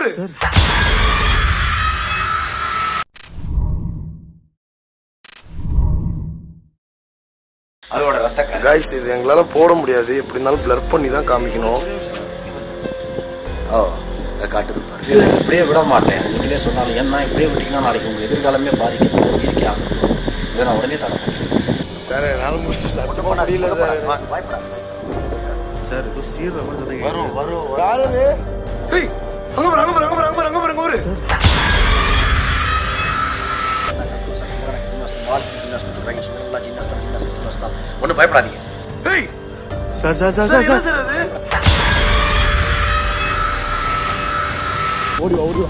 கும்பிடு. அதோட ரத்த गाइस இது எங்களால போட முடியாது. எப்படி இருந்தாலும் பிளர் பண்ணி தான் காமிக்கணும். காட்டுது பாரு. இதை இப்படியே விட மாட்டேன். நீங்களே சொன்னாலும் ஏன்னா இப்படியே விட்டீங்கன்னா நாளைக்கு உங்கள் எதிர்காலமே பாதிக்கும். இயற்கை ஆகும். இதை நான் உடனே தடை பண்ணேன் சார். என்னால் முடிச்சு சத்தம் போட முடியல சார். சார் இது சீர் வரும் வரும். யார் அது? ஏய் அங்க பாரு அங்க பாரு அங்க பாரு அங்க பாரு அங்க பாரு அங்க பாரு. ஒன்றும் பயப்படாதீங்க. ஏய் sir sir sir sir sir அது ஓடி ஓடி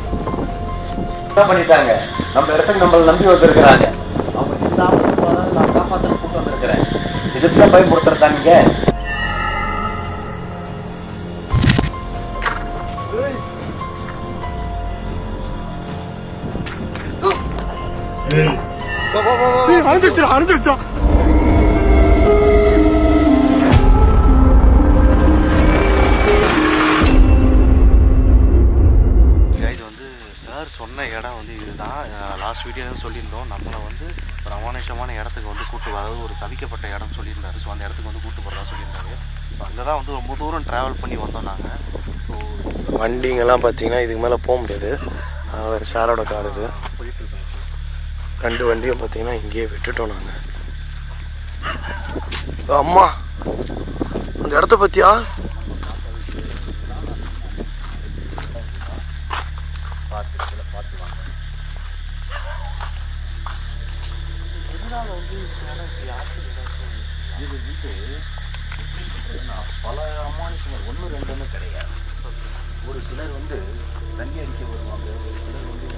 என்ன பண்ணிட்டாங்க? நம்ம இடத்துக்கு நம்மளை நம்பி வந்திருக்கிறாங்க. அவங்க நான் காப்பாற்ற கூட்டு வந்திருக்கிறேன். இதுக்கு தான் பயன்படுத்துறதாங்க. அனுப்பிச்சா அனுப்பிச்சா சொன்ன இடம் வந்து இதுதான். லாஸ்ட் வீடியோன்னு சொல்லியிருந்தோம். நம்மளை வந்து ஒரு அமானுஷமான இடத்துக்கு வந்து கூட்டு, அதாவது ஒரு சபிக்கப்பட்ட இடம் சொல்லியிருந்தாரு. ஸோ அந்த இடத்துக்கு வந்து கூட்டு போகிறதா சொல்லியிருந்தாரு. அங்கே தான் வந்து ரொம்ப தூரம் ட்ராவல் பண்ணி வந்தோம் நாங்கள். ஸோ வண்டிங்கெல்லாம் பார்த்தீங்கன்னா இதுக்கு மேலே போக முடியாது. வேறு சாரோட கார் இது. ரெண்டு வண்டியும் பார்த்தீங்கன்னா இங்கேயே விட்டுட்டோம் நாங்கள். அம்மா அந்த இடத்த பற்றியா? பல அமானுஷங்கள் 1-2 கிடையாது. ஒரு சிலர் வந்து தண்ணி அடிக்க வருவாங்க. ஒரு சிலர் வந்து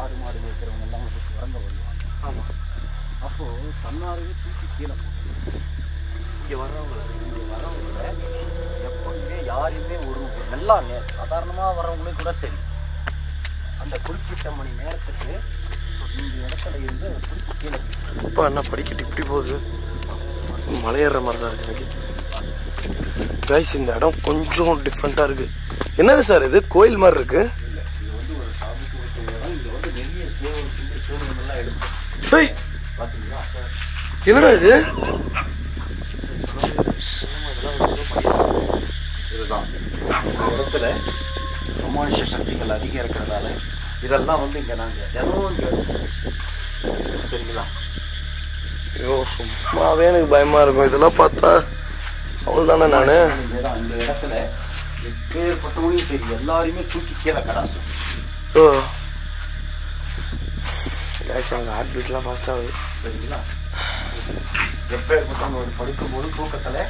ஆடு மாடு வைக்கிறவங்க எல்லாம் இறங்க வருவாங்க. ஆமாம். அப்போது தன்னாரையே தூக்கி கீழே இங்கே வர்றவங்களை எப்பவுமே யாரையுமே ஒரு நல்லா சாதாரணமாக வர்றவங்களே கூட சரி, அந்த குறிப்பிட்ட மணி நேரத்துக்கு இந்த இடத்துல இருந்து தூக்கி கீழே. இப்போ என்ன படிக்கட்டு இப்படி போகுது? மலையேற மாதிரி தான் இருக்குது எனக்கு. கைஸ் இந்த இடம் கொஞ்சம் டிஃப்ரெண்ட்டாக இருக்குது. என்னது சார் இது? கோயில் மாதிரி இருக்கு. இது வந்து ஒரு சாமிக்கு வைக்க இடம். இங்கே வந்து நிறைய சேவங்கள்லாம் எடுக்கும். ஏய் பார்த்தீங்களா சார்? என்னடா இது? இதுதான் இந்த இடத்துல அமானுஷ சக்திகள் அதிகம் இருக்கிறதால இதெல்லாம் வந்து இங்கே நாங்கள் தினமும் இங்கே சரிங்களா? ஐயோ சும்மாவே எனக்கு பயமாக இருக்கும் இதெல்லாம் பார்த்தா. அவ்வளோ தானே நான் இந்த இடத்துல எப்பேற்பட்டவனையும் சரி எல்லாரையுமே தூக்கி கீழே கடாசும். ஓ கைஸ் எனக்கு ஹார்ட் பீட்லாம் ஃபாஸ்ட் ஆகுது. சரிங்களா? எப்பேற்பட்டவங்க படுக்கும்போது தூக்கத்தில்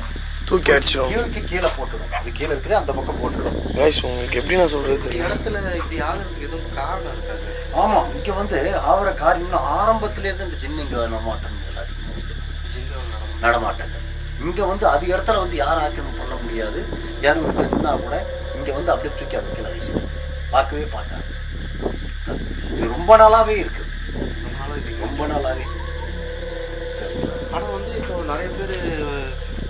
தூக்கி அடிச்சிடும். கீழே போட்டுடும். அது கீழே இருக்குது அந்த பக்கம் போட்டுடும். கைஸ் உங்களுக்கு எப்படி நான் சொல்கிறது தெரியல. இடத்துல இப்படி ஆகிறதுக்கு எதுவும் காரணம் இருக்காது. ஆமாம். இங்கே வந்து ஆகிற காரியம் ஆரம்பத்துலேருந்து இந்த ஜின்னுங்க நடமாட்டங்கள் நடமாட்டங்கள். இங்கே வந்து அது இடத்துல வந்து யாரும் ஆக்கிரமம் பண்ண முடியாது. யாரும் நின்னா கூட இங்கே வந்து அப்படியே தூக்கி அதை கீழே வயசு பார்க்கவே பார்க்காது. இது ரொம்ப நாளாகவே இருக்குது. ரொம்ப நாளாகவே. சரி. ஆனால் வந்து இப்போ நிறைய பேர்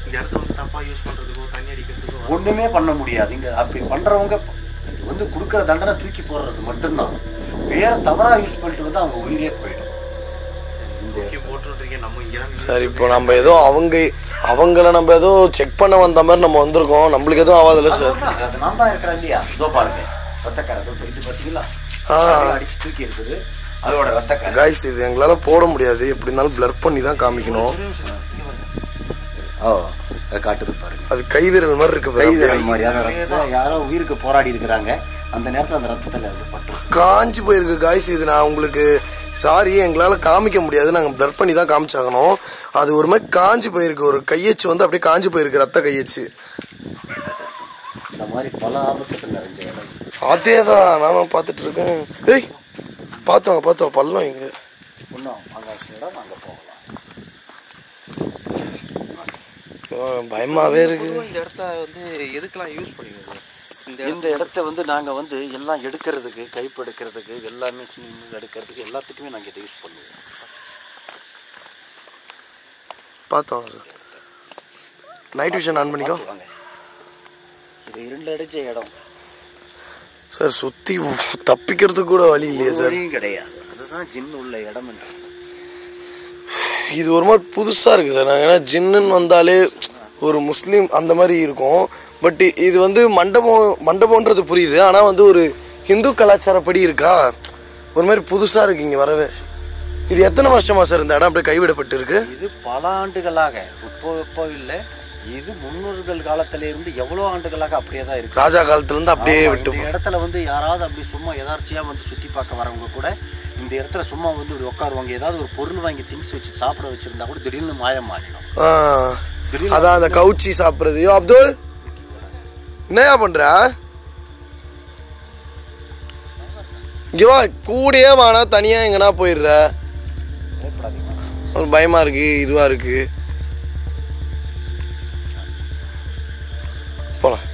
இந்த இடத்த வந்து தப்பாக யூஸ் பண்ணுறதுக்கோ தண்ணி அடிக்கிறதுக்கோ ஒன்றுமே பண்ண முடியாது. இங்கே அப்படி பண்ணுறவங்க இது வந்து கொடுக்குற தண்டனை தூக்கி போடுறது மட்டும்தான். வேறு தவறாக யூஸ் பண்ணிட்டு வந்து அவங்க உயிரே போயிடும். போட்டுருக்கீங்க. நம்ம இங்கே சார் இப்போ நம்ம ஏதோ அவங்கள நம்ம ஏதோ செக் பண்ண வந்த மாதிரி நம்ம வந்திருக்கோம். நம்மளுக்கு எதுவும் ஆகாதுல்ல சார்? அது நான் தான் இருக்கிறேன் இல்லையா? இதோ பாருங்க ரத்தக்கார இது பார்த்தீங்களா? அடிச்சு தூக்கி இருக்குது. அதோட ரத்தக்கார. கைஸ் இது எங்களால போட முடியாது. எப்படி இருந்தாலும் பிளர் பண்ணி தான் காமிக்கணும். அதை காட்டுது பாருங்க. அது கைவிரல் மாதிரி இருக்கு. கைவிரல் மாதிரி. அதை யாரோ உயிருக்கு போராடி இருக்கிறாங்க. அந்த நேரத்தில் அந்த ரத்தத்தில் அது பட்டு காஞ்சி போயிருக்கு. கைஸ் இது நான் உங்களுக்கு சாரி எங்களால் காமிக்க முடியாது. நாங்கள் பிளர் பண்ணி தான் காமிச்சாகணும். அது ஒரு மாதிரி காஞ்சி போயிருக்கு. ஒரு கையச்சு வந்து அப்படியே காஞ்சி போயிருக்கு. ரத்த கையச்சு. இந்த மாதிரி பல ஆபத்துகள் நிறைஞ்ச இடம். அதே தான் நானும் பார்த்துட்டு இருக்கேன். ஏய் பார்த்தோம் பள்ளம் இங்கே. இன்னும் ஆகாச இடம் அங்கே போகலாம். பயமாகவே இருக்கு. இந்த இடத்த வந்து எதுக்கெல்லாம் யூஸ் பண்ணிடுவோம்? இந்த இடத்த வந்து நாங்கள் வந்து எல்லாம் எடுக்கிறதுக்கு, கைப்பு எடுக்கிறதுக்கு, எல்லாமே எடுக்கிறதுக்கு எல்லாத்துக்குமே நாங்கள் இதை யூஸ் பண்ணுவோம். பார்த்தோம் சார். நைட் விஷன் ஆன் பண்ணிக்கோ. இது இருண்டடிச்ச இடம். சார் சுற்றி தப்பிக்கிறதுக்கு கூட வழி இல்லையா சார்? கிடையாது. அதுதான் ஜின் உள்ள இடம். இது ஒரு மாதிரி புதுசாக இருக்குது சார். நாங்கள் ஏன்னா ஜின்னுன்னு வந்தாலே ஒரு முஸ்லீம் அந்த மாதிரி இருக்கும். பட் இது வந்து மண்டபம்ன்றது புரியுது. ஆனால் வந்து ஒரு ஹிந்து கலாச்சாரப்படி இருக்கா, ஒரு மாதிரி புதுசாக இருக்கு இங்கே வரவே. இது எத்தனை வருஷமா சார் இந்த இடம் அப்படியே கைவிடப்பட்டு இருக்கு? இது பல ஆண்டுகளாக, இப்போ இல்லை, இது முன்னோர்கள் காலத்திலிருந்து எவ்வளோ ஆண்டுகளாக அப்படியே தான் இருக்கு. ராஜா காலத்துலேருந்து அப்படியே விட்டு. இந்த இடத்துல வந்து யாராவது அப்படி சும்மா எதார்ச்சியாக வந்து சுற்றி பார்க்க வரவங்க கூட இந்த இடத்துல சும்மா வந்து இப்படி உட்காருவாங்க. ஏதாவது ஒரு பொருள் வாங்கி திங்ஸ் வச்சு சாப்பிட வச்சிருந்தா கூட திடீர்னு மாயம் மாறிடும். அதான் அந்த கவுச்சி சாப்பிட்றது. யோ அப்துல், என்னையா பண்ற? இங்கே வா, கூடயே வானா தனியாக எங்கன்னா போயிடுற. ஒரு பயமா இருக்கு, இதுவா இருக்கு. போலாம்.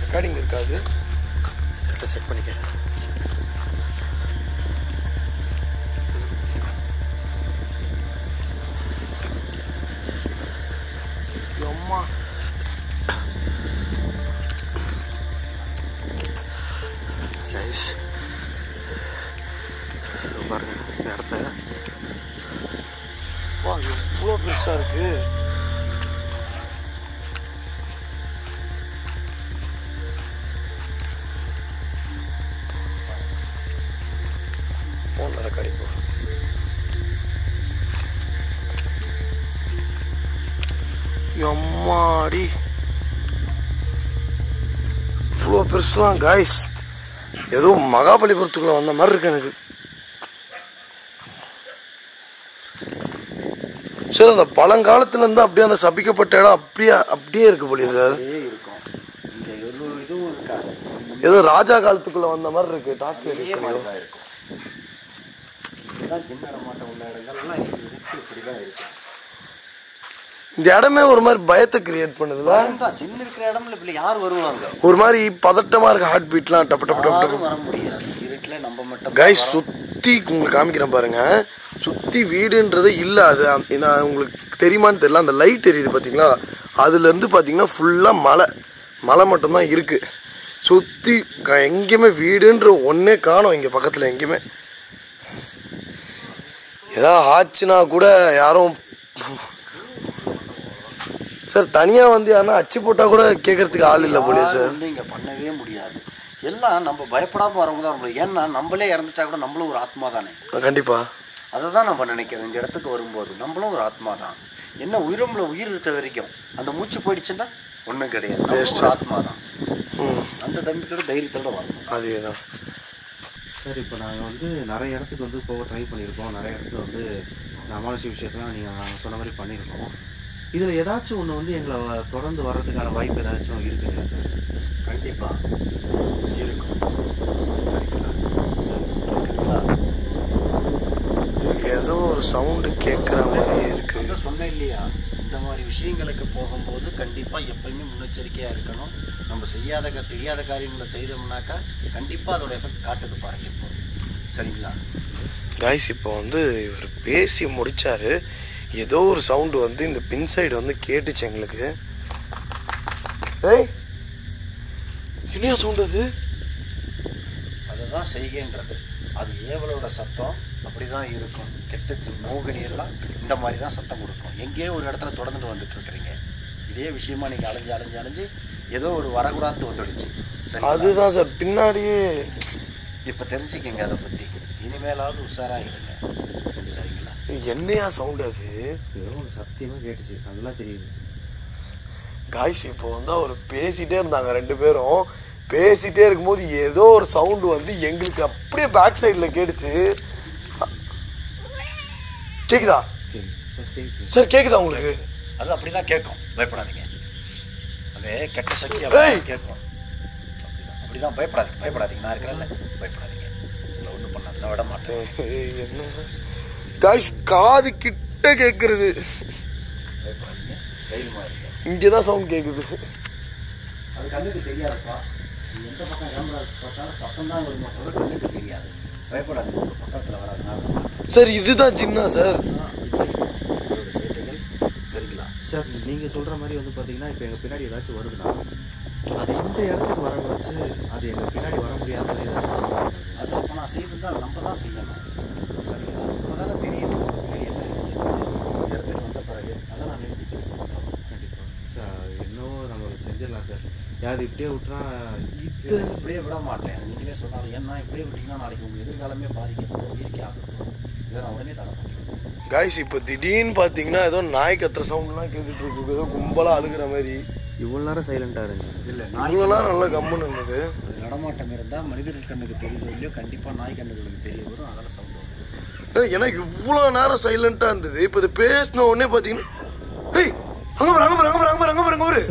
ரெக்கார்டிங் இருக்காது, செக் பண்ணிக்க. அம்மா பாருங்க இந்த இடத்த. இவ்வளோ பெருசாக இருக்கு. ஃபோனில் ரெக்கார்டிங் போ. எம்மாடி இவ்வளோ பெருசுலாம் காய்ஸ். ஏதோ மகாபலிபுரத்துக்குள்ள வந்த மாதிரி இருக்கு எனக்கு. சார் அந்த பழங்காலத்துல இருந்து அப்படியே அந்த சபிக்கப்பட்ட இடம் அப்படியே இருக்கு போலியே சார். ஏதோ ராஜா காலத்துக்குள்ள வந்த மாதிரி இருக்கு. டார்ச் லைட் இருக்கும். இந்த இடமே ஒரு மாதிரி பயத்தை கிரியேட் பண்ணுதுல. ஜின் இருக்கிற இடம்ல இப்படி யார் வருவாங்க? ஒரு மாதிரி பதட்டமா இருக்கு. ஹார்ட் பீட்லாம் டப்பு டப்பு டப்பு வர முடியாது. இருட்டுல நம்ம மட்டும் கைஸ் சுத்தி உங்களுக்கு காமிக்கிறேன் பாருங்க. சுத்தி வீடுன்றது இல்ல. அது நான் உங்களுக்கு தெரியுமான்னு தெரியல. அந்த லைட் எரியுது பாத்தீங்களா, அதுல இருந்து பாத்தீங்கன்னா ஃபுல்லா மலை மட்டும்தான் இருக்கு. சுத்தி எங்கேயுமே வீடுன்ற ஒன்னே காணோம். இங்க பக்கத்துல எங்கேயுமே ஏதாவது ஆச்சுன்னா கூட யாரும் சார் தனியா வந்து யாருன்னா அச்சு போட்டா கூட கேட்கறதுக்கு ஆள் இல்லை போலியே சார். இங்க பண்ணவே முடியாது. எல்லாம் நம்ம பயப்படாம வரவங்க தான் முடியும். ஏன்னா நம்மளே இறந்துட்டா கூட நம்மளும் ஒரு ஆத்மா தானே. கண்டிப்பா அதை தான் நம்ம நினைக்கிறோம். இந்த இடத்துக்கு வரும்போது நம்மளும் ஒரு ஆத்மா தான். என்ன உயிரம்புல உயிர் இருக்கிற வரைக்கும் அந்த மூச்சு போயிடுச்சுன்னா ஒன்றும் கிடையாது. ஒரு ஆத்மா தான். அந்த தம்பிக்கோட தைரியத்தோட வரணும். அதேதான் சார். இப்போ நாங்கள் வந்து நிறைய இடத்துக்கு வந்து போக ட்ரை பண்ணியிருக்கோம். நிறைய இடத்துல வந்து அமானுஷ விஷயத்தெல்லாம் நீங்கள் சொன்ன மாதிரி பண்ணியிருக்கோம். இதில் ஏதாச்சும் ஒன்று வந்து எங்களை தொடர்ந்து வர்றதுக்கான வாய்ப்பு ஏதாச்சும் இருக்குங்களா சார்? கண்டிப்பாக இருக்கும். சரிங்களா? சரிங்களா? ஏதோ ஒரு சவுண்டு கேட்குற மாதிரி இருக்கு. சொன்னேன் இல்லையா, இந்த மாதிரி விஷயங்களுக்கு போகும்போது கண்டிப்பாக எப்பயுமே முன்னெச்சரிக்கையாக இருக்கணும். நம்ம தெரியாத காரியங்களை செய்தோம்னாக்கா கண்டிப்பாக அதோட எஃபெக்ட் காட்டுது பாருங்க. இப்போ சரிங்களா காய்ஸ்? இப்போ வந்து இவர் பேசி முடிச்சாரு. ஏதோ ஒரு சவுண்டு வந்து இந்த பின் சைடு வந்து கேட்டுச்சு எங்களுக்கு. ஏய் என்ன சவுண்ட் அது? அதுதான் செய்கின்றது. அது ஏவலோட சத்தம் அப்படிதான் இருக்கும். கெட்ட மோகினி எல்லாம் இந்த மாதிரி தான் சத்தம் கொடுக்கும். எங்கேயோ ஒரு இடத்துல தொடர்ந்துட்டு வந்துட்டு இருக்கிறீங்க. இதே விஷயமா நீங்க அலைஞ்சு ஏதோ ஒரு வரக்கூடாது வந்துடுச்சு. சரி, அதுதான் சார் பின்னாடியே. இப்ப தெரிஞ்சுக்கங்க அதை பத்தி. இனிமேலாவது உஷாராகிடுங்க. சரிங்களா? என்னையா சவுண்ட் அது? ஏதோ ஒரு சத்தியமாக கேட்டுச்சு, நல்லா தெரியுது. காய்ஸ் இப்போ வந்து அவர் பேசிட்டே இருந்தாங்க. ரெண்டு பேரும் பேசிட்டே இருக்கும்போது ஏதோ ஒரு சவுண்டு வந்து எங்களுக்கு அப்படியே பேக் சைடில் கேட்டுச்சு. கேக்குதா சார்? கேக்குதா உங்களுக்கு? அது அப்படிதான் கேட்கும். பயப்படாதீங்க. அது கெட்ட சக்தி கேட்கும். அப்படிதான் பயப்படாதீங்க. நான் இருக்கிறேன்ல, பயப்படாதீங்க. இதில் ஒன்றும் பண்ணாது, நான் விட மாட்டேன். என்ன காய்ஸ் காது கிட்ட கேட்கறது. பயப்படாதீங்க, தைரியமா இருங்க. இங்கேதான் சவுண்ட் கேட்குது. அது கண்ணுக்கு தெரியாதுப்பா. நீ எந்த பக்கம் கேமரா பார்த்தாலும் சத்தம் தான் வருமா தவிர கண்ணுக்கு தெரியாது. பயப்படாது, பக்கத்தில் வராதுனால. சார் இதுதான் ஜின்னா சார்? உங்களோட சேட்டைகள் சரிங்களா சார்? நீங்கள் சொல்கிற மாதிரி வந்து பார்த்தீங்கன்னா இப்போ எங்கள் பின்னாடி ஏதாச்சும் வருதுன்னா அது இந்த இடத்துக்கு வர வச்சு அது எங்கள் பின்னாடி வர முடியாத மாதிரி ஏதாச்சும் பண்ணுவாங்க. அது அப்போ நான் செய்து தான் நம்ம தான் செய்யணும். சரிங்களா? இப்போ தானே தெரியுது வெளியே இடத்துக்கு வந்த பிறகு அதை நான் நிறுத்திக்கிறேன். கண்டிப்பாக சார், இன்னும் நம்ம செஞ்சிடலாம் சார். யாரு இப்படியே விட்டுனா இது இப்படியே விட மாட்டேன். நீங்களே சொன்னாலும் ஏன்னா இப்படியே விட்டீங்கன்னா நாளைக்கு உங்கள் எதிர்காலமே பாதிக்கப்படும், இயற்கை ஆகப்படும். இதை நான் உடனே தடை பண்ணிடுவேன். காய்ஸ் இப்போ திடீர்னு பார்த்தீங்கன்னா ஏதோ நாய் கத்துற சவுண்ட்லாம் கேட்டுட்டு இருக்கு, ஏதோ கும்பலாக அழுகிற மாதிரி. இவ்வளோ நேரம் சைலண்டாக இருங்க. இல்லை, இவ்வளோ நேரம் நல்லா கம்முன்னு இருந்தது. அது நடமாட்டம் இருந்தால் மனிதர்கள் கண்ணுக்கு தெரியுதோ இல்லையோ கண்டிப்பாக நாய் கண்ணுகளுக்கு தெரிய வரும். அதெல்லாம் சவுண்ட் வரும். எனக்கு இவ்வளோ நேரம் சைலண்டாக இருந்தது. இப்போ இது பேசின உடனே பார்த்தீங்கன்னா ஏய் அங்கே பாரு அங்கே பாரு அங்கே பாரு அங்கே பாரு அங்கே பாரு அங்கே பாரு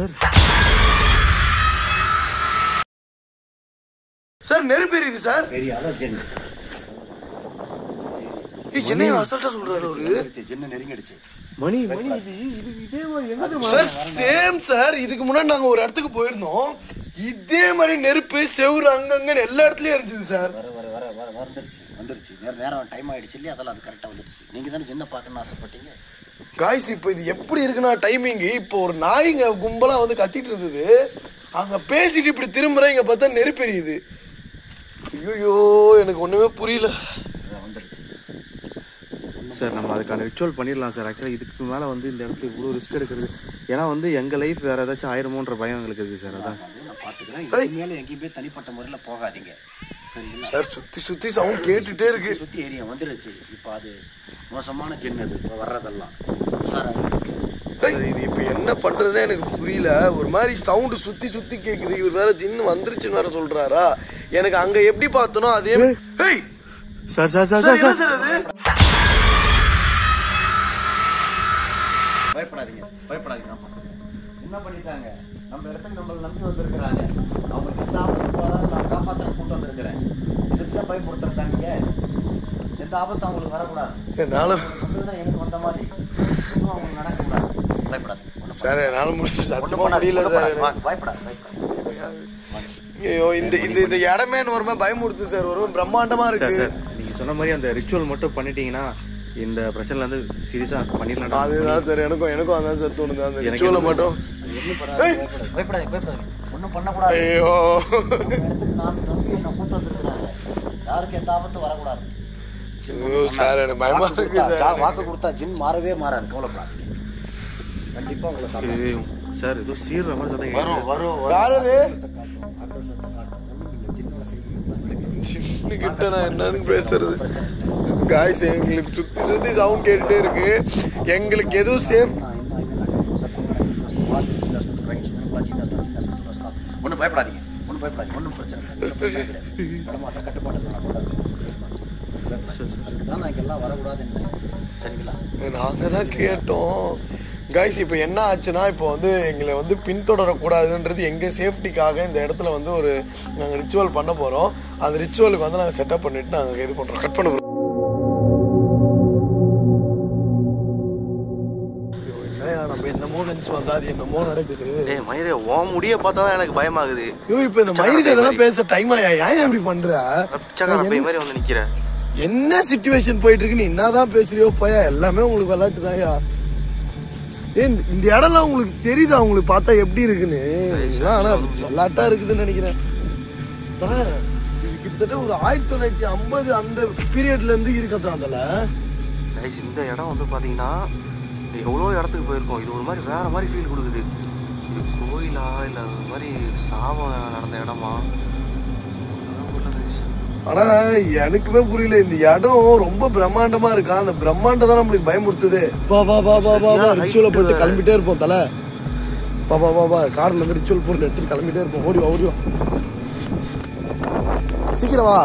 சார், நெருப்பு எரியுது சார். பெரிய அதான் ஜென் என்னைய அசால்ட்டா சொல்றாரு அவரு. ஜென்னை நெருங்கிடுச்சு. மணி மணி இது இது இதே மாதிரி எங்க சார் சேம் சார். இதுக்கு முன்னாடி நாங்க ஒரு இடத்துக்கு போயிருந்தோம், இதே மாதிரி நெருப்பு செவுறு அங்கங்கன்னு எல்லா இடத்துலயும் இருந்துச்சு சார். வர வர வர வர வந்துடுச்சு. நேரம் டைம் ஆயிடுச்சு இல்லையா? அதெல்லாம் அது கரெக்டாக வந்துடுச்சு. நீங்கள் தானே ஜென்னை பார்க்கணும்னு ஆசைப்பட்டீங்க. காய்ஸ் இப்போ இது எப்படி இருக்குன்னா டைமிங், இப்போ ஒரு நாய்ங்க கும்பலா வந்து கத்திட்டு இருந்தது, அங்க பேசிட்டு இப்படி திரும்புற இங்க பார்த்தா நெருப்பு எரியுது. ஐயோ எனக்கு ஒண்ணுமே புரியல. வந்துடுச்சு சார். நம்ம அதுக்கான ரிச்சுவல் பண்ணிடலாம் சார். ஆக்சுவலாக இதுக்கு மேலே வந்து இந்த இடத்துல இவ்வளோ ரிஸ்க் எடுக்கிறது, ஏன்னா வந்து எங்கள் லைஃப் வேறு ஏதாச்சும் ஆயிருமோன்ற பயம் எங்களுக்கு இருக்குது சார். அதான் நான் பார்த்துக்கிறேன். இதுக்கு மேலே எங்கேயுமே தனிப்பட்ட முறையில் போகாதீங்க, சரிங்களா? சார் சுத்தி சுத்தி சவுண்ட் கேட்டுட்டே இருக்கு. சுற்றி ஏரியா வந்துடுச்சு. இப்போ அது மோசமான ஜென், அது இப்போ வர்றதெல்லாம் சார். இது இப்ப என்ன பண்றதுன்னு எனக்கு புரியல. ஒரு மாதிரி சவுண்ட் சுத்தி சுத்தி கேக்குது. இவர் வேற ஜின்னு வந்துருச்சுன்னு வேற சொல்றாரா? எனக்கு அங்க எப்படி பார்த்தனோ அதே. ஏய் sir sir sir sir sir sir அது பயப்படாதீங்க நான் பார்த்துக்கிறேன். என்ன பண்ணிட்டாங்க? நம்ம இடத்துக்கு நம்மளை நம்பி வந்திருக்கிறாங்க. அவங்க எந்த ஆபத்துக்கு வராது, நான் காப்பாற்ற கூட்டு வந்திருக்கிறேன். இதுக்கு தான் பயப்படுத்துறதாங்க. எந்த ஆபத்து அவங்களுக்கு வரக்கூடாது. என்னால வந்ததுன்னா எனக்கு வந்த மாதிரி அவங்க நடக்கக்கூடாது. பயப்படாது சார், என்னால சத்தியமா முடியல சார். பயப்படாது. ஐயோ இந்த இந்த இந்த இடமே ஒரு மாதிரி பயமுறுத்து சார். ஒரு பிரம்மாண்டமா இருக்கு. நீங்கள் சொன்ன மாதிரி அந்த ரிச்சுவல் மட்டும் பண்ணிட்டீங்கன்னா இந்த பிரச்சனைல இருந்து சீரியஸாக பண்ணிடலாம். அதுதான் சார் எனக்கும் அதான் சார் தோணுது. அந்த ரிச்சுவலை மட்டும் பயப்படாது. ஒன்றும் பண்ணக்கூடாது. ஐயோ இடத்துக்கு நான் நம்பி என்ன கூட்டு வந்திருக்கிறாங்க. யாருக்கு எந்த ஆபத்து வரக்கூடாது. சார் எனக்கு பயமா இருக்கு சார். வாக்கு கொடுத்தா ஜின் மாறவே மாறாது, கவலைப்படாதீங்க. கண்டிப்பா உங்களை சார் ஏதோ சீர்ற மாதிரி சத்தம் வரும். யாரது ஆக்ரோஷத்தை காட்டும். ஒன்றும் இல்லை, ஜின்னோட செய்தி சின்ன கிட்ட நான் என்னன்னு பேசுறது? காய்ஸ் எங்களுக்கு சுத்தி சுத்தி சவுண்ட் கேட்டுட்டே இருக்கு. எங்களுக்கு எதுவும் சேஃப். ஒன்றும் பயப்படாதீங்க, ஒன்றும் பிரச்சனை கிடையாது. கட்டுப்பாடு அதுக்கு தான் நான் இங்கெல்லாம் வரக்கூடாதுன்னு, சரிங்களா? நாங்கள் தான் கேட்டோம். காய்ஸ் இப்போ என்ன ஆச்சுன்னா, இப்போ வந்து எங்களை வந்து பின்தொடரக்கூடாதுன்றது எங்கள் சேஃப்டிக்காக இந்த இடத்துல வந்து ஒரு நாங்கள் ரிச்சுவல் பண்ண போகிறோம். அந்த ரிச்சுவலுக்கு வந்து நாங்கள் செட்டப் பண்ணிவிட்டு நாங்கள் இது பண்ணுறோம், கட் பண்ண போகிறோம். நம்ம என்னமோ நினச்சி வந்தா அது என்னமோ நடக்குது. ஏய் மயிரே, உன் முடிய பார்த்தா தான் எனக்கு பயமாகுது. ஐயோ இப்போ இந்த மயிருக்கு அதெல்லாம் பேச டைம் ஆயா? ஏன் இப்படி பண்ற? மாதிரி வந்து நிக்கிற. என்ன சிச்சுவேஷன் போயிட்டு இருக்கு? நீ என்னதான் பேசுறியோ பையா, எல்லாமே உங்களுக்கு விளையாட்டு தான்யா. இந்த இடம்லாம் உங்களுக்கு தெரியுதா? உங்களுக்கு பார்த்தா எப்படி இருக்குன்னு? ஆனா விளையாட்டா இருக்குதுன்னு நினைக்கிறேன். இது கிட்டத்தட்ட ஒரு 1950 அந்த பீரியட்ல இருந்து இருக்கதான். அதுல இந்த இடம் வந்து பாத்தீங்கன்னா எவ்வளோ இடத்துக்கு போயிருக்கோம். இது ஒரு மாதிரி வேற மாதிரி ஃபீல் கொடுக்குது. இது கோயிலா இல்லை ஒரு மாதிரி சாவம் நடந்த இடமா? ஆனா எனக்குமே புரியல. இந்த இடம் ரொம்ப பிரம்மாண்டமா இருக்கா. அந்த பிரம்மாண்டம் தான் நம்மளுக்கு பயமுறுத்துது. ரிச்சுவலை போட்டு கிளம்பிட்டே இருப்போம். தலை பாபா கார்ல இருந்து ரிச்சுவல் போட்டு எடுத்துட்டு கிளம்பிட்டே இருப்போம். ஓடிவா சீக்கிரம் வா.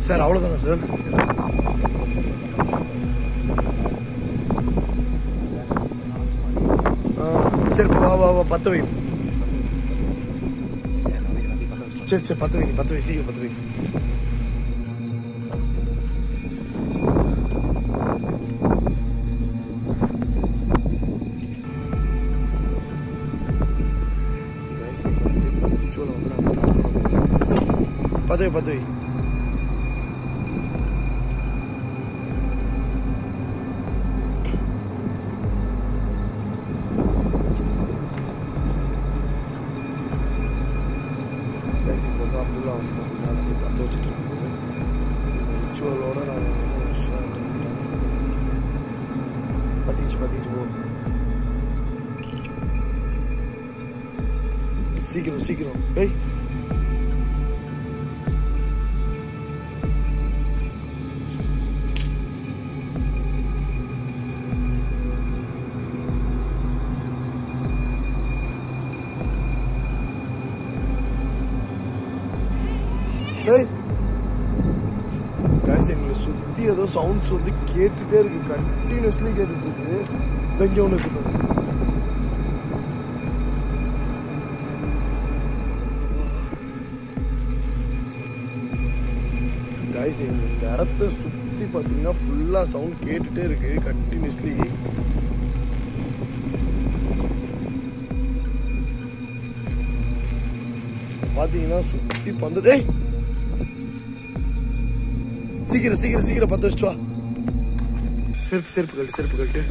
சார் அவ்வளோதானா சார்? சரி வா வா வா பற்ற வை. சரி சரி பற்ற வை சீக்கிரம் பற்ற வை. ரிச்சுவலை வந்து நாங்கள் ஸ்டார்ட் பண்ண போகிறோம். பற்ற வை. இப்போ வந்து அப்துல்லா வந்து பார்த்தீங்கன்னா எல்லாத்தையும் பற்ற வச்சுட்ருக்காங்க. இந்த ரிச்சுவலோட நாங்கள் வந்து முடிச்சுட்டு பற்றிச்சு போ. சீக்கிரம் ஏய் எங்களை சுற்றி ஏதோ சவுண்ட்ஸ் வந்து கேட்டுகிட்டே இருக்கு, கண்டினியூஸ்லி கேட்டுட்டு இருக்கு. இங்கே ஒன்று இருக்கு. கைஸ் இந்த இடத்த சுற்றி பார்த்தீங்கன்னா ஃபுல்லாக சவுண்ட் கேட்டுகிட்டே இருக்கு கண்டினியூஸ்லி. பார்த்தீங்கன்னா சுற்றி பந்ததே. சீக்கிரம் பற்ற வச்சுட்டு வா. செருப்பு கழட்டு.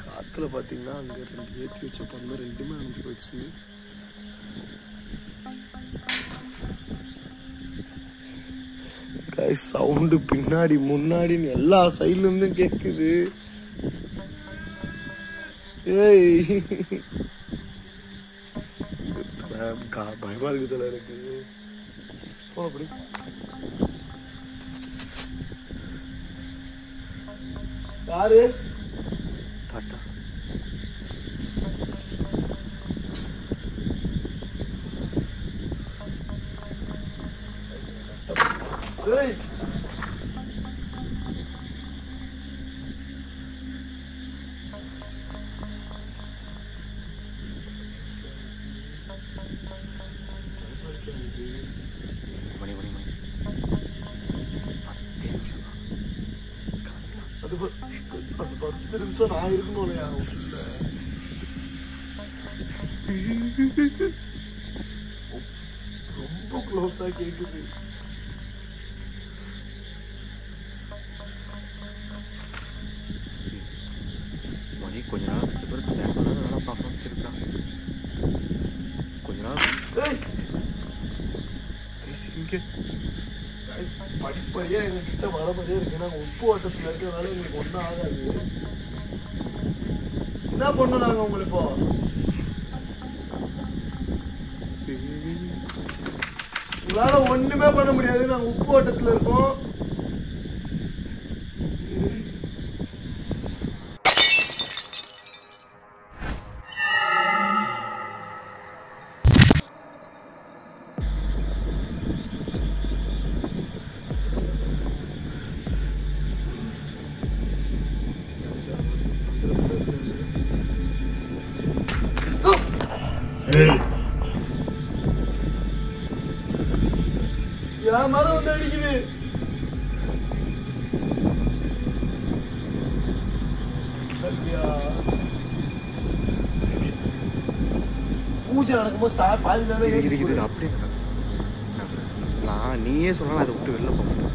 காற்றுல பார்த்தீங்கன்னா அங்கே 2 ஏற்றி வச்ச பந்து 2மே அணைஞ்சு போயிடுச்சு. சவுண்டு பின்னாடி முன்னாடின்னு எல்லா சைட்ல இருந்தும் கேக்குது. ஏய் பயமா இருக்குதுல எனக்கு. அப்படி யாரு பாஸ்டா ஏய் மணி 10 நிமிஷம் நான் இருக்கணும் இல்லையா? ரொம்ப க்ளோஸா கேக்குது. மணி கொஞ்ச நாள் 2 பேரும் தேவையில்லாத வேலை பார்க்கணும்னு இருக்கான். கொஞ்ச நாள் படிப்படியா எங்ககிட்ட வரபடியே இருக்கு. நாங்க உப்பு வாட்டத்துல இருக்கிறதுனால எங்களுக்கு ஒன்றும் ஆகாது. என்ன பண்ணோம் நாங்க உங்களை இப்போ? உங்களால ஒண்ணுமே பண்ண முடியாது. நாங்க உப்பு வாட்டத்துல இருக்கோம். என் மேல வந்து அடிக்குது. பூஜை நடக்கும்போது பாதியில இருக்குது. அப்படியே நான் நீயே சொன்னா அதை விட்டு வெளில போக மாட்டேன்.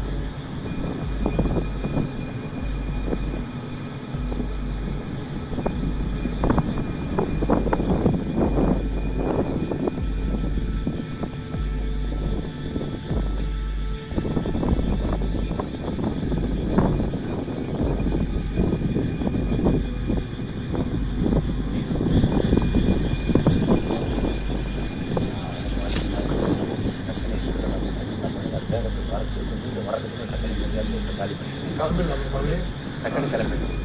டக்குனு கிளம்பிடும்.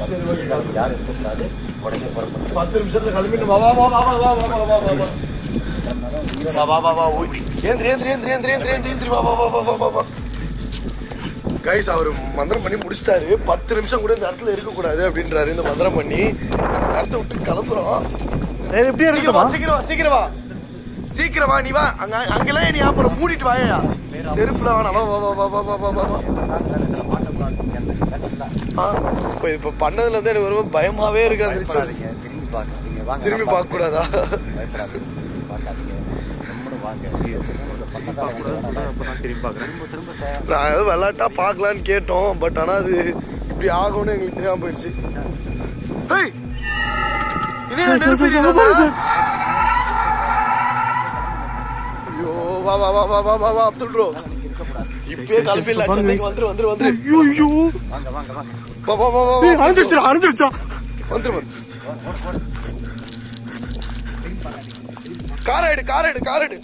சரி ஓகே. யாரும் இருக்கக்கூடாது, உடனே புறப்பட்டு 10 நிமிஷத்துல கிளம்பிட்டு வா வா வா வா வா வா வா வா வா வா வா வா வா ஓய் ஏந்திரி வா வா வா வா வா வா. கைஸ் அவர் மந்திரம் பண்ணி முடிச்சிட்டாரு. 10 நிமிஷம் கூட இந்த இடத்துல இருக்கக்கூடாது அப்படின்றாரு. இந்த மந்திரம் பண்ணி அந்த இடத்த விட்டு கிளம்புறோம். சீக்கிரம் வா நீ வா. அங்கெல்லாம் நீ அப்புறம் மூடிட்டு வாயா. செருப்புல வேணாம். வா வா வா வா வா வா வா வா. இப்போ பண்ணதுல இருந்து எனக்கு ரொம்ப பயமாவே இருக்கு. அந்த திரும்பி பார்க்காதீங்க, வாங்க. திரும்பி பார்க்க கூடாதா? பயப்படாதீங்க, பார்க்காதீங்க, நம்மளும் வாங்க. நான் ஏதோ விளாட்டா பார்க்கலான்னு கேட்டோம். பட் ஆனால் அது இப்படி ஆகும்னு எங்களுக்கு தெரியாம போயிடுச்சு. ஐயோ வா வா வா வா வா வா வா அப்துல் ப்ரோ. இப்பயே கிளம்பிடலாம். சென்னைக்கு வந்துரு வந்துரு வந்துரு. ஐயோ வாங்க வாங்க வாங்க. வா வா வா வா. அரைஞ்சிருச்சா வந்துரு வந்துரு. கார் எடு.